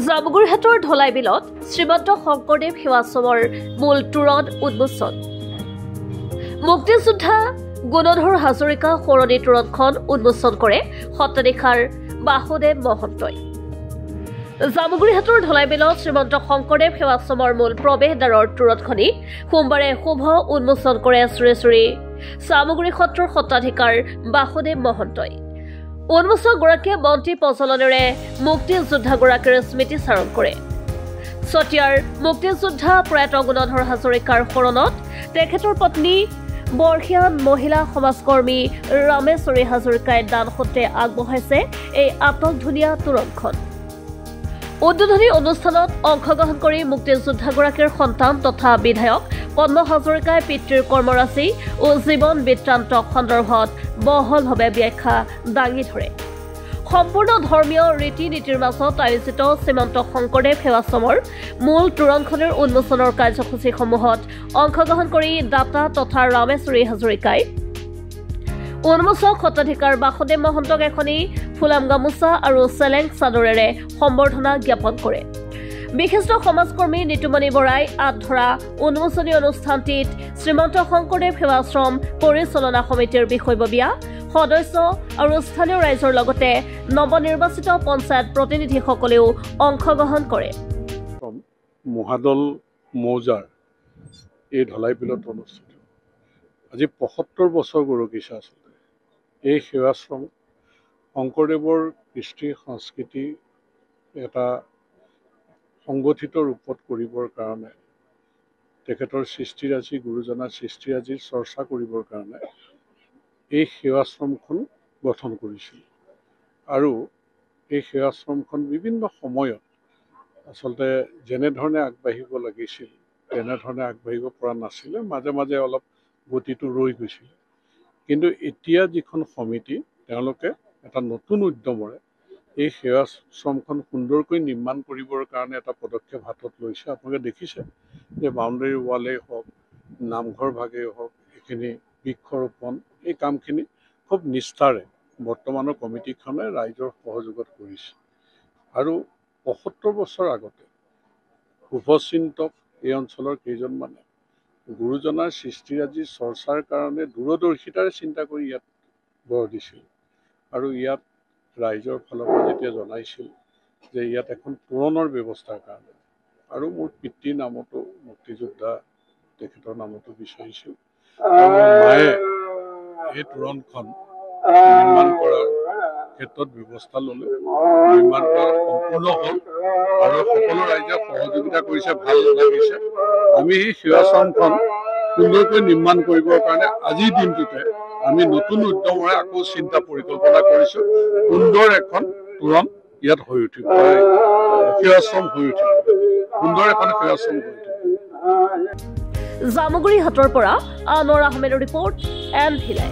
জামুগুৰিহাটৰ ঢলাই বিলত শ্ৰীমন্ত শংকৰদেৱ সেৱাশ্ৰমৰ মূল তোৰণ উন্মোচন। মুক্তিযোদ্ধা গুণধৰ হাজৰিকা সৰণী তোৰণখন উন্মোচন কৰে সত্ৰাধিকাৰ বাসুদেৱ মহন্তই। জামুগুৰিহাটৰ ঢলাই বিলত শ্ৰীমন্ত শংকৰদেৱ সেৱাশ্ৰমৰ মূল প্ৰৱেশদ্বাৰৰ তোৰণখনি সোমবাৰে শুভ উন্মোচন কৰে শ্ৰী শ্ৰী চামগুৰি সত্ৰৰ সত্ৰাধিকাৰ বাসুদেৱ মহন্তই। উন্মোচকগৰাকীয়ে মন্ত্ৰী প্ৰচলনেৰে মুক্তিযোদ্ধাগৰাকীৰ স্মৃতিচাৰণ কৰে। চতিয়াৰ মুক্তিযোদ্ধা প্ৰয়াত গুণধৰ হাজৰিকাৰ শৰণত তেখেতৰ পত্নী বৰ্ষীয়ান মহিলা সমাজকৰ্মী ৰামেশ্বৰী হাজৰিকাই দান সূত্ৰে আগবঢ়াইছে এই আটকধুনীয়া তোৰণখন। উদ্বোধনী অনুষ্ঠানত অংশগ্ৰহণ কৰি মুক্তিযোদ্ধাগৰাকীৰ সন্তান তথা বিধায়ক পদ্ম হাজৰিকাই পিতৃৰ কৰ্মৰাশি ও জীৱন বৃত্তান্ত সন্দৰ্ভত বহলভাৱে ব্যাখ্যা দাঙি ধৰে। সম্পূৰ্ণ ধৰ্মীয় ৰীতি নীতিৰ মাজত আয়োজিত শ্ৰীমন্ত শংকৰদেৱ সেৱাশ্ৰমৰ মূল তোৰণখনৰ উন্মোচনৰ কাৰ্যসূচীসমূহত অংশগ্ৰহণ কৰি দাতা তথা ৰামেশ্বৰী হাজৰিকাই উন্মোচক সত্ৰাধিকাৰ বাসুদেৱ মহন্তক এখনি ফুলাম গামোচা আৰু চেলেং চাদৰেৰে সম্বৰ্ধনা জ্ঞাপন কৰে। বিশিষ্ট সমাজকৰ্মী নিতুমণি বৰাই আঁত ধৰা উন্মোচনী অনুষ্ঠানটিত শ্ৰীমন্ত শংকৰদেৱ সেৱাশ্ৰম পৰিচালনা সমিতিৰ বিষয়ববীয়া সদস্য আৰু স্থানীয় ৰাইজৰ লগতে নৱনিৰ্বাচিত পঞ্চায়ত প্ৰতিনিধিসকলেও অংশগ্ৰহণ কৰে। মহাদল মৌজাৰ এই ঢলাই বিলত অনুষ্ঠিত আজি ৭৫ বছৰ গৰকিছে। আচলতে এই সেৱাশ্ৰম শংকৰদেৱৰ কৃষ্টি সংস্কৃতি এটা সংগঠিত ৰূপত কৰিবৰ কাৰণে তেখেতৰ সৃষ্টিৰাজি গুৰুজনাৰ সৃষ্টিৰাজিৰ চৰ্চা কৰিবৰ কাৰণে এই সেৱাশ্ৰমখন গঠন কৰিছিল। আৰু এই সেৱাশ্ৰমখন বিভিন্ন সময়ত আচলতে যেনেধৰণে আগবাঢ়িব লাগিছিল তেনেধৰণে আগবাঢ়িব পৰা নাছিলে, মাজে মাজে অলপ গতিটো ৰৈ গৈছিল। কিন্তু এতিয়া যিখন সমিতি তেওঁলোকে এটা নতুন উদ্যমৰে এই সেৱাশ্ৰমখন সুন্দৰকৈ নিৰ্মাণ কৰিবৰ কাৰণে এটা পদক্ষেপ হাতত লৈছে। আপোনালোকে দেখিছে যে বাউণ্ডেৰী ৱালেই হওক, নামঘৰ ভাগেই হওক, এইখিনি বৃক্ষৰোপণ, এই কামখিনি খুব নিষ্ঠাৰে বৰ্তমানৰ কমিটিখনে ৰাইজৰ সহযোগত কৰিছে। আৰু ৭৫ বছৰ আগতে শুভচিন্তক এই অঞ্চলৰ কেইজনমানে গুৰুজনাৰ সৃষ্টিৰাজিৰ চৰ্চাৰ কাৰণে দূৰদৰ্শিতাৰে চিন্তা কৰি ইয়াত গঢ় দিছিল। আৰু ইয়াত ৰাইজৰ ফালৰ পৰা যেতিয়া জনাইছিল যে ইয়াত এখন তোৰণৰ ব্যৱস্থাৰ কাৰণে আৰু মোৰ পিতৃৰ নামতো মুক্তিযোদ্ধা তেখেতৰ নামতো বিচাৰিছিল, মায়ে এই তোৰণখন নিৰ্মাণ কৰাৰ ক্ষেত্ৰত ব্যৱস্থা ল'লে। নিৰ্মাণ কৰা সম্পূৰ্ণ হ'ল আৰু সকলো ৰাইজে সহযোগিতা কৰিছে, ভাল লাগিছে। আমি এই সেৱাশ্ৰমখন সুন্দৰকৈ নিৰ্মাণ কৰিবৰ কাৰণে আজিৰ দিনটোতে আমি নতুন উদ্যমৰে আকৌ চিন্তা পৰিকল্পনা কৰিছোঁ। সুন্দৰ এখন তোৰণ ইয়াত হৈ উঠিব, সেৱাশ্ৰম হৈ উঠিব, সুন্দৰ এখন সেৱাশ্ৰম হৈ উঠিব। জামুগুৰিহাটৰ পৰা আনোৱাৰ আহমেদৰ ৰিপৰ্ট, এন ভিলাই।